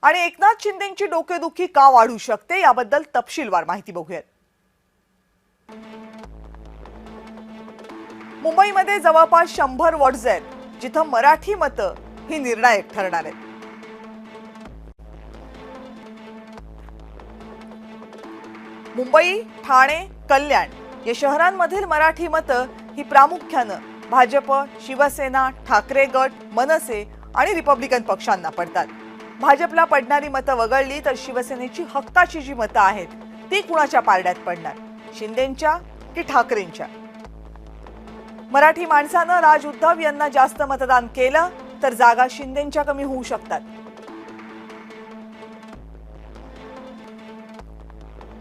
आणि एकनाथ शिंदेंची डोकेदुखी का वाढू शकते याबद्दल तपशीलवार माहिती बघूयात। मुंबईमध्ये जवळपास 100 वॉर्ड्स आहेत जिथं मराठी मतं ही निर्णायक ठरणार आहेत। मुंबई, ठाणे, कल्याण या शहरांमधील मराठी मतं ही प्रामुख्यानं भाजप, शिवसेना, ठाकरे गट, मनसे आणि रिपब्लिकन पक्षांना पडतात। भाजपला पडणारी मतं वगळली तर शिवसेनेची हक्काची जी मतं आहेत ती कुणाच्या पारड्यात पडणार, शिंदेंच्या की ठाकरेंच्या? मराठी माणसानं राज उद्धव यांना जास्त मतदान केलं तर जागा शिंदेंच्या कमी होऊ शकतात।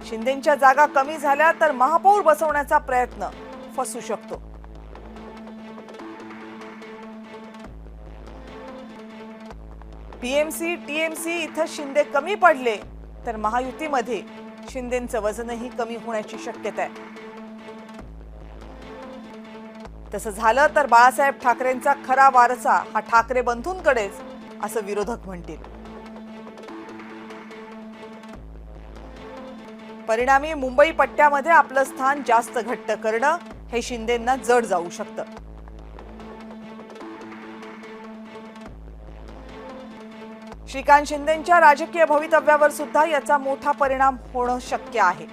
शिंदेंच्या जागा कमी झाल्या तर महापौर बसवण्याचा प्रयत्न फसू शकतो। पीएमसी, टीएमसी इथं शिंदे कमी पडले तर महायुतीमध्ये शिंदेंचं वजनही कमी होण्याची शक्यता आहे। तसं झालं तर बाळासाहेब ठाकरेंचा खरा वारसा हा ठाकरे बंधूंकडेच असं विरोधक म्हणतील। परिणामी मुंबई पट्ट्यामध्ये आपलं स्थान जास्त घट्ट करणं हे शिंदेंना जड जाऊ शकतं। श्रीकांत शिंदेंच्या राजकीय भवितव्यावर सुद्धा याचा मोठा परिणाम होणं शक्य आहे।